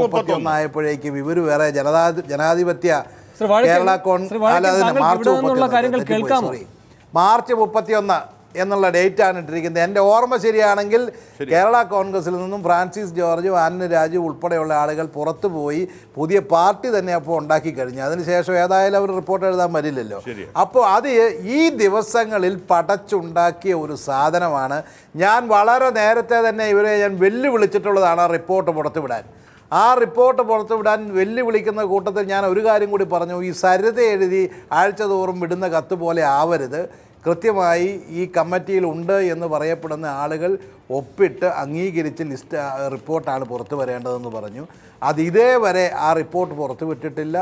31 ആയപ്പോഴേക്കും ഇവർ വേറെ ജനാധിപത്യ കേരള മാർച്ച് 31 എന്നുള്ള ഡേറ്റാണ് ഇട്ടിരിക്കുന്നത്. എൻ്റെ ഓർമ്മ ശരിയാണെങ്കിൽ കേരള കോൺഗ്രസിൽ നിന്നും ഫ്രാൻസിസ് ജോർജും ആന്റണി രാജു ഉൾപ്പെടെയുള്ള ആളുകൾ പുറത്തു പോയി പുതിയ പാർട്ടി തന്നെ അപ്പോൾ ഉണ്ടാക്കി കഴിഞ്ഞു. അതിനുശേഷം ഏതായാലും അവർ റിപ്പോർട്ട് എഴുതാൻ വരില്ലല്ലോ. അപ്പോൾ അത് ഈ ദിവസങ്ങളിൽ പടച്ചുണ്ടാക്കിയ ഒരു സാധനമാണ്. ഞാൻ വളരെ നേരത്തെ തന്നെ ഇവരെ ഞാൻ വെല്ലുവിളിച്ചിട്ടുള്ളതാണ് ആ റിപ്പോർട്ട് പുറത്തുവിടാൻ. ആ റിപ്പോർട്ട് പുറത്തുവിടാൻ വെല്ലുവിളിക്കുന്ന കൂട്ടത്തിൽ ഞാൻ ഒരു കാര്യം കൂടി പറഞ്ഞു. ഈ സരിത എഴുതി ആഴ്ച തോറും വിടുന്ന കത്ത് പോലെ ആവരുത്. കൃത്യമായി ഈ കമ്മിറ്റിയിൽ ഉണ്ട് എന്ന് പറയപ്പെടുന്ന ആളുകൾ ഒപ്പിട്ട് അംഗീകരിച്ച് റിപ്പോർട്ടാണ് പുറത്തു വരേണ്ടതെന്ന് പറഞ്ഞു. അത് ഇതേവരെ ആ റിപ്പോർട്ട് പുറത്തു വിട്ടിട്ടില്ല.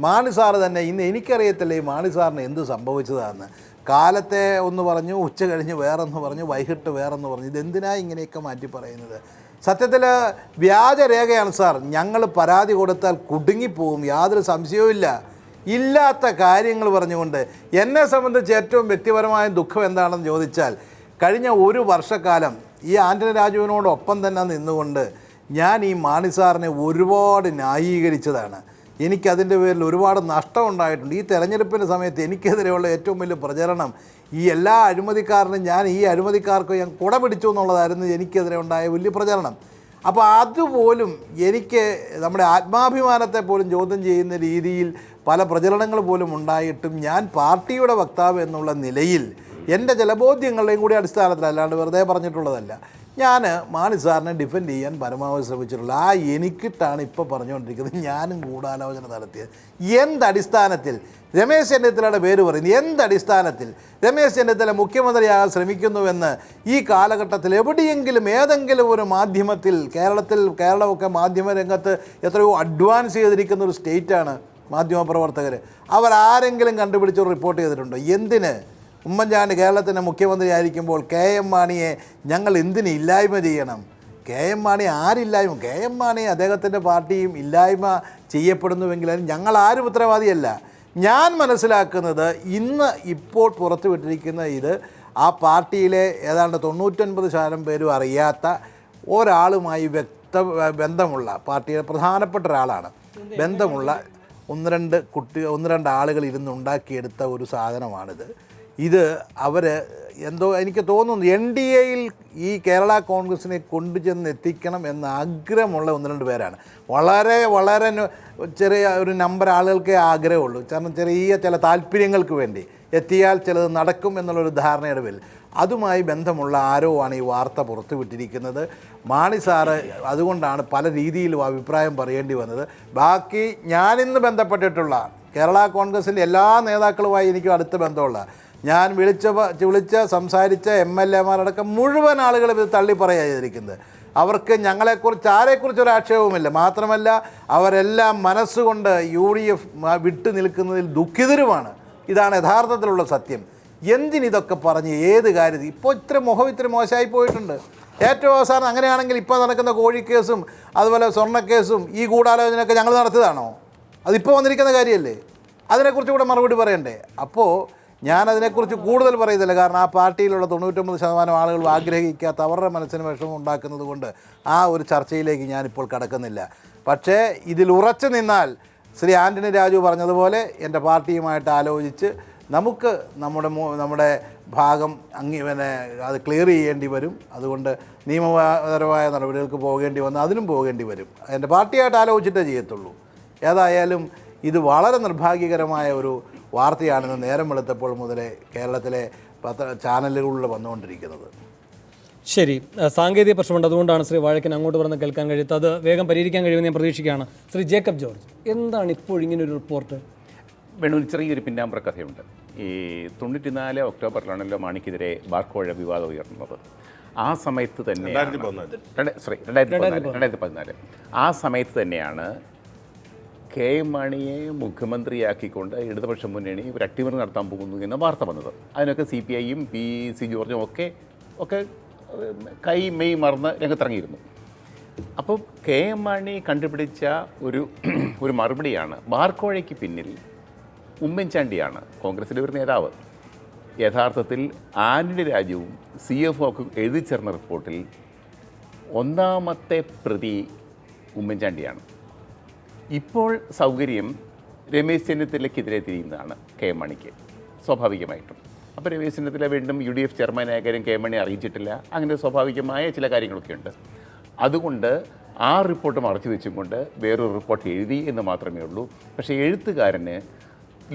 മാണി സാറ് തന്നെ ഇന്ന് എനിക്കറിയത്തില്ല ഈ മാണി സാറിന് എന്ത് സംഭവിച്ചതാണെന്ന്. കാലത്തെ ഒന്ന് പറഞ്ഞു, ഉച്ച കഴിഞ്ഞ് വേറൊന്ന് പറഞ്ഞു, വൈകിട്ട് വേറൊന്ന് പറഞ്ഞു. ഇതെന്തിനാ ഇങ്ങനെയൊക്കെ മാറ്റി പറയുന്നത്? സത്യത്തിൽ വ്യാജരേഖയാണ് സാർ. ഞങ്ങൾ പരാതി കൊടുത്താൽ കുടുങ്ങിപ്പോവും, യാതൊരു സംശയവും ഇല്ല. ഇല്ലാത്ത കാര്യങ്ങൾ പറഞ്ഞുകൊണ്ട് എന്നെ സംബന്ധിച്ച് ഏറ്റവും വ്യക്തിപരമായ ദുഃഖം എന്താണെന്ന് ചോദിച്ചാൽ കഴിഞ്ഞ ഒരു വർഷക്കാലം ഈ ആന്റണി രാജുവിനോടൊപ്പം തന്നെ നിന്നുകൊണ്ട് ഞാൻ ഈ മാണി സാറിനെ ഒരുപാട് ന്യായീകരിച്ചതാണ്. എനിക്കതിൻ്റെ പേരിൽ ഒരുപാട് നഷ്ടം ഉണ്ടായിട്ടുണ്ട്. ഈ തെരഞ്ഞെടുപ്പിൻ്റെ സമയത്ത് എനിക്കെതിരെയുള്ള ഏറ്റവും വലിയ പ്രചരണം ഈ എല്ലാ അഴിമതിക്കാരനും ഈ അഴിമതിക്കാർക്ക് ഞാൻ കുട പിടിച്ചു എന്നുള്ളതായിരുന്നു എനിക്കെതിരെ ഉണ്ടായ വലിയ പ്രചരണം. അപ്പോൾ അതുപോലും എനിക്ക് നമ്മുടെ ആത്മാഭിമാനത്തെ പോലും ചോദ്യം ചെയ്യുന്ന രീതിയിൽ പല പ്രചരണങ്ങൾ പോലും ഉണ്ടായിട്ടും ഞാൻ പാർട്ടിയുടെ വക്താവ് എന്നുള്ള നിലയിൽ എൻ്റെ ചില ബോധ്യങ്ങളുടെയും കൂടി അടിസ്ഥാനത്തിൽ, അല്ലാണ്ട് വെറുതെ പറഞ്ഞിട്ടുള്ളതല്ല, ഞാൻ മാണി സാറിനെ ഡിഫെൻഡ് ചെയ്യാൻ പരമാവധി ശ്രമിച്ചിട്ടുള്ളത്. ആ എനിക്കിട്ടാണ് ഇപ്പോൾ പറഞ്ഞുകൊണ്ടിരിക്കുന്നത്. ഞാനും ഗൂഢാലോചന നടത്തിയത് എന്തടിസ്ഥാനത്തിൽ? രമേശ് ചെന്നിത്തലയുടെ പേര് പറയുന്നു. എന്തടിസ്ഥാനത്തിൽ രമേശ് ചെന്നിത്തല മുഖ്യമന്ത്രിയാകാൻ ശ്രമിക്കുന്നുവെന്ന് ഈ കാലഘട്ടത്തിൽ എവിടെയെങ്കിലും ഏതെങ്കിലും ഒരു മാധ്യമത്തിൽ കേരളമൊക്കെ മാധ്യമ രംഗത്ത് എത്രയോ അഡ്വാൻസ് ചെയ്തിരിക്കുന്ന ഒരു സ്റ്റേറ്റാണ് മാധ്യമപ്രവർത്തകർ. അവരാരെങ്കിലും കണ്ടുപിടിച്ച് റിപ്പോർട്ട് ചെയ്തിട്ടുണ്ടോ? എന്തിന് ഉമ്മൻചാണ്ടി കേരളത്തിൻ്റെ മുഖ്യമന്ത്രി ആയിരിക്കുമ്പോൾ KM മാണിയെ ഞങ്ങൾ എന്തിന് ഇല്ലായ്മ ചെയ്യണം? KM മാണി ആരില്ലായ്മ? KM മാണി അദ്ദേഹത്തിൻ്റെ പാർട്ടിയും ഇല്ലായ്മ ചെയ്യപ്പെടുന്നുവെങ്കിലും ഞങ്ങൾ ആരും ഉത്തരവാദിയല്ല. ഞാൻ മനസ്സിലാക്കുന്നത് ഇപ്പോൾ പുറത്തുവിട്ടിരിക്കുന്ന ഇത് ആ പാർട്ടിയിലെ ഏതാണ്ട് 99% പേരും അറിയാത്ത ഒരാളുമായി ബന്ധമുള്ള, പാർട്ടിയുടെ പ്രധാനപ്പെട്ട ഒരാളാണ്, ബന്ധമുള്ള ഒന്ന് രണ്ട് ആളുകൾ ഇരുന്നുണ്ടാക്കിയെടുത്ത ഒരു സാധനമാണിത്. ഇത് അവർ എന്തോ എനിക്ക് തോന്നുന്നു NDAയിൽ ഈ കേരള കോൺഗ്രസിനെ കൊണ്ടുചെന്ന് എത്തിക്കണം എന്ന ആഗ്രഹമുള്ള 1-2 പേരാണ്. വളരെ വളരെ ചെറിയ ഒരു നമ്പർ ആളുകൾക്കേ ആഗ്രഹമുള്ളൂ. കാരണം ചെറിയ ചില താല്പര്യങ്ങൾക്ക് വേണ്ടി എത്തിയാൽ ചിലത് നടക്കും എന്നുള്ളൊരു ധാരണയുടെ പേരിൽ അതുമായി ബന്ധമുള്ള ആരോ ആണ് ഈ വാർത്ത പുറത്തുവിട്ടിരിക്കുന്നത്. മാണി സാറ് അതുകൊണ്ടാണ് പല രീതിയിലും അഭിപ്രായം പറയേണ്ടി വന്നത്. ബാക്കി ഞാനിന്ന് ബന്ധപ്പെട്ടിട്ടുള്ള കേരള കോൺഗ്രസിൻ്റെ എല്ലാ നേതാക്കളുമായി എനിക്ക് അടുത്ത ബന്ധമുള്ള, ഞാൻ വിളിച്ച് സംസാരിച്ച MLA-മാരടക്കം മുഴുവൻ ആളുകളും ഇത് തള്ളി പറയുക ചെയ്തിരിക്കുന്നത്. അവർക്ക് ആരെക്കുറിച്ച് ഒരു ആക്ഷേപവുമില്ല. മാത്രമല്ല അവരെല്ലാം മനസ്സുകൊണ്ട് UDF വിട്ടു നിൽക്കുന്നതിൽ ദുഃഖിതരുമാണ്. ഇതാണ് യഥാർത്ഥത്തിലുള്ള സത്യം. എന്തിനിതൊക്കെ പറഞ്ഞ് ഏത് കാര്യത്തിൽ ഇപ്പോൾ ഇത്ര മോശമായി പോയിട്ടുണ്ട്. ഏറ്റവും അവസാനം അങ്ങനെയാണെങ്കിൽ ഇപ്പോൾ നടക്കുന്ന കോഴിക്കേസും അതുപോലെ സ്വർണ്ണക്കേസും ഈ ഗൂഢാലോചനയൊക്കെ ഞങ്ങൾ നടത്തിയതാണോ? അതിപ്പോൾ വന്നിരിക്കുന്ന കാര്യമല്ലേ? അതിനെക്കുറിച്ച് കൂടെ മറുപടി പറയണ്ടേ? അപ്പോൾ ഞാനതിനെക്കുറിച്ച് കൂടുതൽ പറയുന്നില്ല. കാരണം ആ പാർട്ടിയിലുള്ള 99% ആളുകൾ ആഗ്രഹിക്കാത്ത അവരുടെ മനസ്സിന് വിഷമം ഉണ്ടാക്കുന്നത് കൊണ്ട് ആ ഒരു ചർച്ചയിലേക്ക് ഞാനിപ്പോൾ കടക്കുന്നില്ല. പക്ഷേ ഇതിൽ ഉറച്ചു നിന്നാൽ ശ്രീ ആന്റണി രാജു പറഞ്ഞതുപോലെ എൻ്റെ പാർട്ടിയുമായിട്ട് ആലോചിച്ച് നമുക്ക് നമ്മുടെ ഭാഗം അത് ക്ലിയർ ചെയ്യേണ്ടി വരും. അതുകൊണ്ട് നിയമപരമായ നടപടികൾക്ക് അതിനും പോകേണ്ടി വരും. എൻ്റെ പാർട്ടിയായിട്ട് ആലോചിച്ചിട്ടേ ചെയ്യത്തുള്ളൂ. ഏതായാലും ഇത് വളരെ നിർഭാഗ്യകരമായ ഒരു വാർത്തയാണെന്ന് നേരം വെളുത്തപ്പോൾ മുതലേ കേരളത്തിലെ ചാനലുകളിൽ വന്നുകൊണ്ടിരിക്കുന്നത്. ശരി, സാങ്കേതിക പ്രശ്നമുണ്ട്, അതുകൊണ്ടാണ് ശ്രീ വാഴക്കൻ അങ്ങോട്ട് പറഞ്ഞ് കേൾക്കാൻ കഴിയാത്തത്. അത് വേഗം പരിഹരിക്കാൻ കഴിയുമെന്ന് ഞാൻ പ്രതീക്ഷിക്കുകയാണ്. ശ്രീ ജേക്കബ് ജോർജ്, എന്താണ് ഇപ്പോൾ ഇങ്ങനൊരു റിപ്പോർട്ട്? വേണു, ചെറിയൊരു പിന്നാമ്പറ കഥയുണ്ട്. ഈ 94 ഒക്ടോബറിലാണല്ലോ മാണിക്കെതിരെ ബാർക്കോഴ വിവാദം ഉയർന്നത്. ആ സമയത്ത് തന്നെ 2014 ആ സമയത്ത് തന്നെയാണ് KM മാണിയെ മുഖ്യമന്ത്രിയാക്കിക്കൊണ്ട് ഇടതുപക്ഷ മുന്നണി ഒരു അട്ടിമറി നടത്താൻ പോകുന്നു എന്ന വാർത്ത വന്നത്. അതിനൊക്കെ CPI-യും PC ജോർജും ഒക്കെ മെയ് മറന്ന് രംഗത്തിറങ്ങിയിരുന്നു. അപ്പോൾ KM മാണി കണ്ടുപിടിച്ച ഒരു മറുപടിയാണ് ബാർക്കോഴയ്ക്ക് പിന്നിൽ ഉമ്മൻചാണ്ടിയാണ്, കോൺഗ്രസിൻ്റെ ഒരു നേതാവ്. യഥാർത്ഥത്തിൽ ആന്റണി രാജുവും CFO ഒക്കെ എഴുതി ചേർന്ന റിപ്പോർട്ടിൽ ഒന്നാമത്തെ പ്രതി ഉമ്മൻചാണ്ടിയാണ്. ഇപ്പോൾ സൗകര്യം രമേശ് ചെന്നിത്തലയ്ക്കെതിരെ തിരിയുന്നതാണ് കെ എം മാണിക്ക് സ്വാഭാവികമായിട്ടും. അപ്പോൾ രമേശ് ചെന്നിത്തല വീണ്ടും UDF ചെയർമാനായ കാര്യം കെ എം മാണി അറിയിച്ചിട്ടില്ല. അങ്ങനെ സ്വാഭാവികമായ ചില കാര്യങ്ങളൊക്കെ ഉണ്ട്. അതുകൊണ്ട് ആ റിപ്പോർട്ട് മറച്ചു വെച്ചുകൊണ്ട് വേറൊരു റിപ്പോർട്ട് എഴുതി എന്ന് മാത്രമേ ഉള്ളൂ. പക്ഷേ എഴുത്തുകാരന്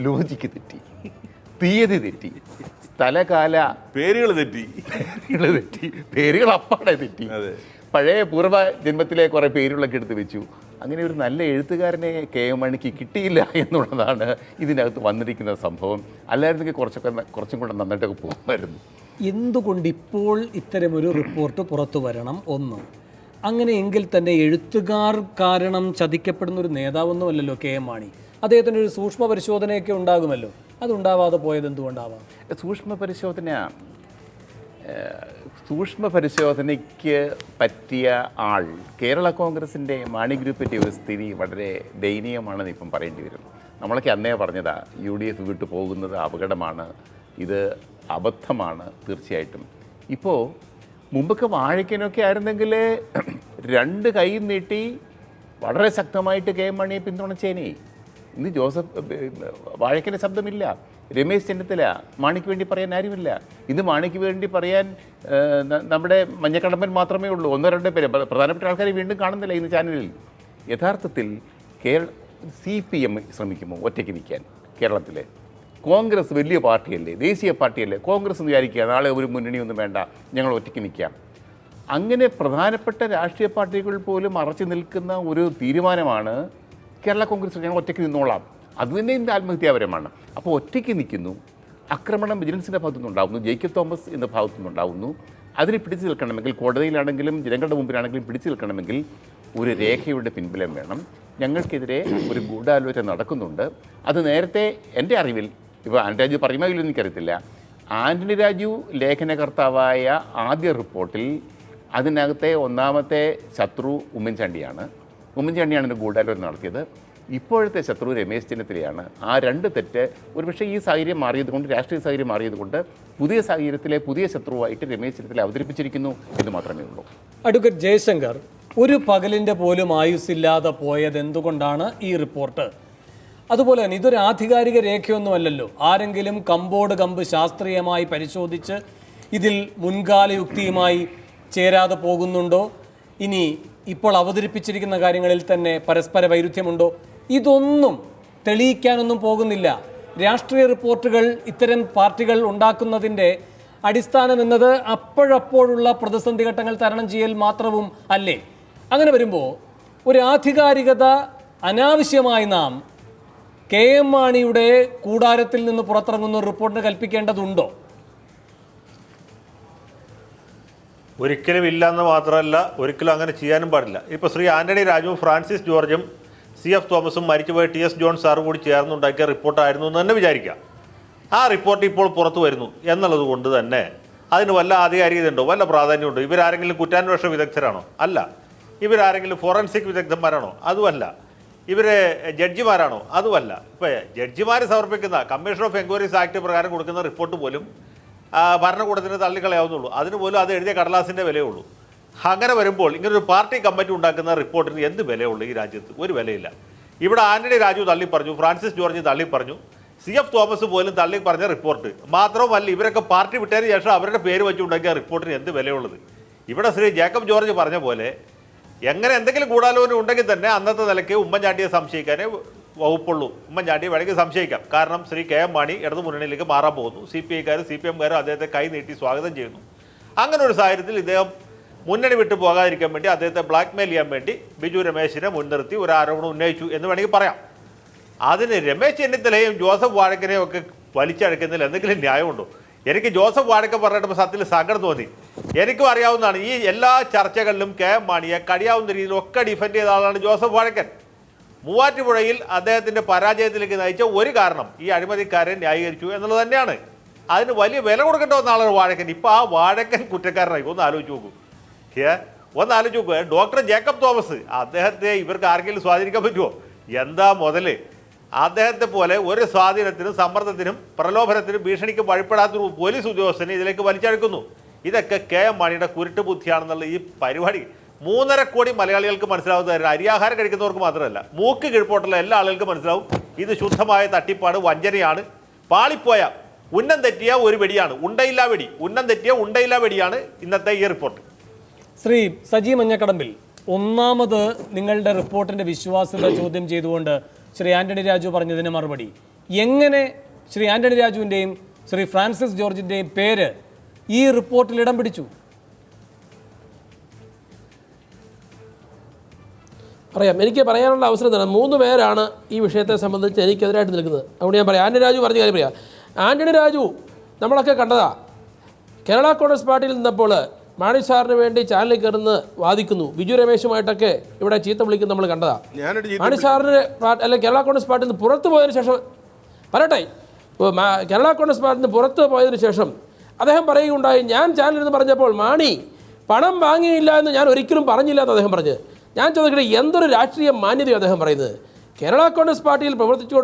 ലോജിക്ക് തെറ്റി, തീയതി തെറ്റി, സ്ഥലകാല പേരുകൾ തെറ്റി, പേരുകൾ അപ്പാടെ തെറ്റി. പഴയ പൂർവ്വ ജന്മത്തിലെ കുറേ പേരുകളൊക്കെ എടുത്ത് വെച്ചു. അങ്ങനെ ഒരു നല്ല എഴുത്തുകാരനെ കെ എം മാണിക്ക് കിട്ടിയില്ല എന്നുള്ളതാണ് ഇതിനകത്ത് വന്നിരിക്കുന്ന സംഭവം. അല്ലായിരുന്നെങ്കിൽ കുറച്ചും കൂടെ നന്നായിട്ടൊക്കെ പോകുമായിരുന്നു. എന്തുകൊണ്ട് ഇപ്പോൾ ഇത്തരമൊരു റിപ്പോർട്ട് പുറത്തു വരണം? ഒന്ന്, അങ്ങനെയെങ്കിൽ തന്നെ എഴുത്തുകാർ കാരണം ചതിക്കപ്പെടുന്ന ഒരു നേതാവൊന്നുമല്ലല്ലോ കെ എം മാണി. അദ്ദേഹത്തിന് ഒരു സൂക്ഷ്മ പരിശോധനയൊക്കെ ഉണ്ടാകുമല്ലോ. അതുണ്ടാവാതെ പോയത് എന്തുകൊണ്ടാവാം? സൂക്ഷ്മ പരിശോധനയ്ക്ക് പറ്റിയ ആൾ കേരള കോൺഗ്രസിൻ്റെ മാണി ഗ്രൂപ്പിൻ്റെ ഒരു സ്ഥിതി വളരെ ദയനീയമാണെന്ന് ഇപ്പം പറയേണ്ടി വരും. നമ്മളൊക്കെ അന്നേ പറഞ്ഞതാ UDF വിട്ടു പോകുന്നത് അപകടമാണ്, ഇത് അബദ്ധമാണ് തീർച്ചയായിട്ടും. ഇപ്പോൾ മുമ്പൊക്കെ വാഴയ്ക്കനൊക്കെ ആയിരുന്നെങ്കിൽ രണ്ട് കൈ നീട്ടി വളരെ ശക്തമായിട്ട് കെ എം മാണിയെ പിന്തുണച്ചേനെ. ഇന്ന് വാഴയ്ക്കൻ്റെ ശബ്ദമില്ല, രമേശ് ചെന്നിത്തല, മാണിക്ക് വേണ്ടി പറയാൻ ആരുമില്ല. ഇന്ന് മാണിക്ക് വേണ്ടി പറയാൻ നമ്മുടെ മഞ്ഞക്കടമ്പൻ മാത്രമേ ഉള്ളൂ. 1-2 പേര് പ്രധാനപ്പെട്ട ആൾക്കാരെ വീണ്ടും കാണുന്നില്ല ഇന്ന് ചാനലിൽ. യഥാർത്ഥത്തിൽ CPM ശ്രമിക്കുമോ ഒറ്റയ്ക്ക് നിൽക്കാൻ? കേരളത്തിൽ കോൺഗ്രസ് വലിയ പാർട്ടിയല്ലേ, ദേശീയ പാർട്ടിയല്ലേ? കോൺഗ്രസ് എന്ന് വിചാരിക്കുക നാളെ ഒരു മുന്നണിയൊന്നും വേണ്ട, ഞങ്ങൾ ഒറ്റയ്ക്ക് നിൽക്കാം. അങ്ങനെ പ്രധാനപ്പെട്ട രാഷ്ട്രീയ പാർട്ടികൾ പോലും മറച്ചു നിൽക്കുന്ന ഒരു തീരുമാനമാണ് കേരള കോൺഗ്രസ്. ഞങ്ങൾ ഒറ്റയ്ക്ക് നിന്നോളാം. അതുതന്നെ ഇതിൻ്റെ ആത്മഹത്യാപരമാണ്. അപ്പോൾ ഒറ്റയ്ക്ക് നിൽക്കുന്നു, ആക്രമണം വിജിലൻസിൻ്റെ ഭാഗത്തുനിന്നുണ്ടാകുന്നു, ജേക്കബ് തോമസ് എന്ന ഭാഗത്തുനിന്നുണ്ടാകുന്നു. അതിന് പിടിച്ചു നിൽക്കണമെങ്കിൽ, കോടതിയിലാണെങ്കിലും ജനങ്ങളുടെ മുമ്പിലാണെങ്കിലും പിടിച്ചു നിൽക്കണമെങ്കിൽ ഒരു രേഖയുടെ പിൻബലം വേണം. ഞങ്ങൾക്കെതിരെ ഒരു ഗൂഢാലോചന നടക്കുന്നുണ്ട്. അത് നേരത്തെ എൻ്റെ അറിവിൽ, ഇപ്പോൾ ആന്റണി രാജു പറയുമോ ഇല്ലെന്ന് എനിക്കറിയത്തില്ല, ആന്റണി രാജു ലേഖനകർത്താവായ ആദ്യ റിപ്പോർട്ടിൽ അതിനകത്തെ ഒന്നാമത്തെ ശത്രു ഉമ്മൻചാണ്ടിയാണ് ഒരു ഗൂഢാലോചന നടത്തിയത്. ഇപ്പോഴത്തെ ശത്രു രമേശ് ചെന്നിത്തലയാണ്. ആ രണ്ട് തെറ്റ് ഒരുപക്ഷെ ഈ സാഹചര്യം മാറിയതുകൊണ്ട്, രാഷ്ട്രീയ സാഹചര്യം മാറിയതുകൊണ്ട് പുതിയ സാഹചര്യത്തിലെ പുതിയ ശത്രുവായിട്ട് രമേശ് ചെന്നിത്തല അവതരിപ്പിച്ചിരിക്കുന്നു എന്ന് മാത്രമേ ഉള്ളൂ. അഡ്വക്കേറ്റ് ജയശങ്കർ, ഒരു പകലിൻ്റെ പോലും ആയുസ്സില്ലാതെ പോയത് എന്തുകൊണ്ടാണ് ഈ റിപ്പോർട്ട്? അതുപോലെ തന്നെ ഇതൊരു ആധികാരിക രേഖയൊന്നുമല്ലല്ലോ. ആരെങ്കിലും കമ്പ് ശാസ്ത്രീയമായി പരിശോധിച്ച് ഇതിൽ മുൻകാല യുക്തിയുമായി ചേരാതെ പോകുന്നുണ്ടോ? ഇനി ഇപ്പോൾ അവതരിപ്പിച്ചിരിക്കുന്ന കാര്യങ്ങളിൽ തന്നെ പരസ്പര വൈരുദ്ധ്യമുണ്ടോ? ഇതൊന്നും തെളിയിക്കാനൊന്നും പോകുന്നില്ല. രാഷ്ട്രീയ റിപ്പോർട്ടുകൾ ഇത്തരം പാർട്ടികൾ ഉണ്ടാക്കുന്നതിൻ്റെ അടിസ്ഥാനം എന്നത് അപ്പോഴപ്പോഴുള്ള പ്രതിസന്ധി ഘട്ടങ്ങൾ തരണം ചെയ്യൽ മാത്രവും അല്ലേ? അങ്ങനെ വരുമ്പോൾ ഒരു ആധികാരികത അനാവശ്യമായി നാം കെ എം മാണിയുടെ കൂടാരത്തിൽ നിന്ന് പുറത്തിറങ്ങുന്ന ഒരു റിപ്പോർട്ടിന് കൽപ്പിക്കേണ്ടതുണ്ടോ? ഒരിക്കലും ഇല്ലയെന്ന് മാത്രമല്ല, ഒരിക്കലും അങ്ങനെ ചെയ്യാനും പാടില്ല. ഇപ്പോൾ ശ്രീ ആന്റണി രാജുവും ഫ്രാൻസിസ് ജോർജും CF തോമസും മരിച്ചുപോയ TS ജോൺ സാറും കൂടി ചേർന്നുണ്ടാക്കിയ റിപ്പോർട്ടായിരുന്നു എന്ന് തന്നെ വിചാരിക്കാം. ആ റിപ്പോർട്ട് ഇപ്പോൾ പുറത്തു വരുന്നു എന്നുള്ളത് കൊണ്ട് തന്നെ അതിന് വല്ല ആധികാരികതയുണ്ടോ, വല്ല പ്രാധാന്യമുണ്ടോ? ഇവരാരെങ്കിലും കുറ്റാന്വേഷണ വിദഗ്ധരാണോ? അല്ല. ഇവരാരെങ്കിലും ഫോറൻസിക് വിദഗ്ധന്മാരാണോ? അതുമല്ല. ഇവർ ജഡ്ജിമാരാണോ? അതുമല്ല. ഇപ്പോൾ ജഡ്ജിമാർ സമർപ്പിക്കുന്ന കമ്മീഷൻ ഓഫ് എൻക്വയറീസ് ആക്ട് പ്രകാരം കൊടുക്കുന്ന റിപ്പോർട്ട് പോലും ഭരണകൂടത്തിന് തള്ളിക്കളയാവുന്നുള്ളൂ. അതിന് പോലും അത് എഴുതിയ കടലാസിൻ്റെ വിലയുള്ളൂ. അങ്ങനെ വരുമ്പോൾ ഇങ്ങനൊരു പാർട്ടി കമ്മിറ്റി ഉണ്ടാക്കുന്ന റിപ്പോർട്ടിന് എന്ത് വിലയുള്ളൂ ഈ രാജ്യത്ത്? ഒരു വിലയില്ല. ഇവിടെ ആന്റണി രാജു തള്ളിപ്പറഞ്ഞു, ഫ്രാൻസിസ് ജോർജ് തള്ളിപ്പറഞ്ഞു, CF തോമസ് പോലും തള്ളി പറഞ്ഞ റിപ്പോർട്ട് മാത്രമല്ല, ഇവരൊക്കെ പാർട്ടി വിട്ടതിന് ശേഷം അവരുടെ പേര് വെച്ചുണ്ടാക്കിയ റിപ്പോർട്ടിന് എന്ത് വിലയുള്ളത്? ഇവിടെ ശ്രീ ജേക്കബ് ജോർജ് പറഞ്ഞ പോലെ എങ്ങനെ എന്തെങ്കിലും ഗൂഢാലോചന ഉണ്ടെങ്കിൽ തന്നെ അന്നത്തെ നിലയ്ക്ക് ഉമ്മൻചാണ്ടിയെ സംശയിക്കാനേ വകുപ്പുള്ളൂ. ഉമ്മൻചാണ്ടിയെ വേണമെങ്കിൽ സംശയിക്കാം. കാരണം ശ്രീ കെ എം മാണി ഇടതു മുന്നണിയിലേക്ക് മാറാൻ പോകുന്നു. CPI-ക്കാരും CPM-കാരും അദ്ദേഹത്തെ കൈ നീട്ടി സ്വാഗതം ചെയ്യുന്നു. അങ്ങനെ ഒരു സാഹചര്യത്തിൽ ഇദ്ദേഹം മുന്നണി വിട്ടു പോകാതിരിക്കാൻ വേണ്ടി അദ്ദേഹത്തെ ബ്ലാക്ക്മെയിൽ ചെയ്യാൻ വേണ്ടി ബിജു രമേശിനെ മുൻനിർത്തി ഒരു ആരോപണം ഉന്നയിച്ചു എന്ന് വേണമെങ്കിൽ പറയാം. അതിന് രമേശ് ചെന്നിത്തലയും ജോസഫ് വാഴക്കനെയും ഒക്കെ വലിച്ചഴക്കുന്നതിൽ എന്തെങ്കിലും ന്യായമുണ്ടോ? എനിക്ക് ജോസഫ് വാഴക്കൻ പറഞ്ഞിട്ട് സത്യത്തിൽ സങ്കടം തോന്നി. എനിക്കും അറിയാവുന്നതാണ്, ഈ എല്ലാ ചർച്ചകളിലും കെ എം മാണിയെ കഴിയാവുന്ന രീതിയിലൊക്കെ ഡിഫെൻഡ് ചെയ്ത ആളാണ് ജോസഫ് വാഴക്കൻ. മൂവാറ്റുപുഴയിൽ അദ്ദേഹത്തിൻ്റെ പരാജയത്തിലേക്ക് നയിച്ച ഒരു കാരണം ഈ അഴിമതിക്കാരെ ന്യായീകരിച്ചു എന്നുള്ളത് തന്നെയാണ്. അതിന് വലിയ വില കൊടുക്കേണ്ട ഒന്നാളാണ് വാഴക്കൻ. ഇപ്പോൾ ആ വാഴക്കൻ കുറ്റക്കാരനായി. ഒന്ന് ആലോചിച്ച് നോക്കൂ. ഡോക്ടർ ജേക്കബ് തോമസ്, അദ്ദേഹത്തെ ഇവർക്ക് ആർക്കെങ്കിലും സ്വാധീനിക്കാൻ പറ്റുമോ? എന്താ മുതൽ? അദ്ദേഹത്തെ പോലെ ഒരു സ്വാധീനത്തിനും സമ്മർദ്ദത്തിനും പ്രലോഭനത്തിനും ഭീഷണിക്കും വഴിപ്പെടാത്തൊരു പോലീസ് ഉദ്യോഗസ്ഥനെ ഇതിലേക്ക് വലിച്ചഴക്കുന്നു. ഇതൊക്കെ കെ എം മാണിയുടെ കുരുട്ട് ബുദ്ധിയാണെന്നുള്ള ഈ പരിപാടി 3.5 കോടി മലയാളികൾക്ക് മനസ്സിലാവുന്ന കാര്യം അരിയാഹാരം കഴിക്കുന്നവർക്ക് മാത്രമല്ല മൂക്ക് കീഴ്പോട്ടുള്ള എല്ലാ ആളുകൾക്കും മനസ്സിലാവും ഇത് ശുദ്ധമായ തട്ടിപ്പാണ്, വഞ്ചനയാണ്. പാളിപ്പോയ ഉന്നം തെറ്റിയ ഒരു വെടിയാണ്, ഉണ്ടയില്ലാ വെടി, ഉന്നം തെറ്റിയ ഉണ്ടയില്ലാ വെടിയാണ് ഇന്നത്തെ ഈ റിപ്പോർട്ട്. ശ്രീ സജി മഞ്ഞക്കടമ്പിൽ, ഒന്നാമത് നിങ്ങളുടെ റിപ്പോർട്ടിന്റെ വിശ്വാസ്യത ചോദ്യം ചെയ്തുകൊണ്ട് ശ്രീ ആന്റണി രാജു പറഞ്ഞതിന് മറുപടി, എങ്ങനെ ശ്രീ ആന്റണി രാജുവിൻ്റെയും ശ്രീ ഫ്രാൻസിസ് ജോർജിൻ്റെയും പേര് ഈ റിപ്പോർട്ടിൽ ഇടം പിടിച്ചു? പറയാം. എനിക്ക് പറയാനുള്ള അവസരം തന്നെ 3 പേരാണ് ഈ വിഷയത്തെ സംബന്ധിച്ച് എനിക്കെതിരായിട്ട് നിൽക്കുന്നത്. അതുകൊണ്ട് ഞാൻ പറയാം. ആന്റണി രാജു പറഞ്ഞ കാര്യം പറയാം. ആന്റണി രാജു നമ്മളൊക്കെ കണ്ടതാ, കേരള കോൺഗ്രസ് പാർട്ടിയിൽ നിന്നപ്പോൾ മാണി സാറിന് വേണ്ടി ചാനലിൽ കയറുന്ന വാദിക്കുന്നു, ബിജു രമേശുമായിട്ടൊക്കെ ഇവിടെ ചീത്ത വിളിക്കുന്ന നമ്മൾ കണ്ടതാ. മാണി സാറിന് അല്ലെങ്കിൽ കേരള കോൺഗ്രസ് പാർട്ടിയിൽ നിന്ന് പുറത്തു പോയതിനു ശേഷം പറയട്ടെ, കേരള കോൺഗ്രസ് പാർട്ടിയിൽ നിന്ന് പുറത്ത് പോയതിനു ശേഷം അദ്ദേഹം പറയുകയുണ്ടായി, ഞാൻ ചാനലിൽ നിന്ന് പറഞ്ഞപ്പോൾ മാണി പണം വാങ്ങിയില്ല എന്ന് ഞാൻ ഒരിക്കലും പറഞ്ഞില്ല എന്ന് അദ്ദേഹം പറഞ്ഞത്. ഞാൻ ചോദിക്കട്ടെ, എന്തൊരു രാഷ്ട്രീയ മാന്യതയോ അദ്ദേഹം പറയുന്നത്? കേരള കോൺഗ്രസ് പാർട്ടിയിൽ പ്രവർത്തിച്ചു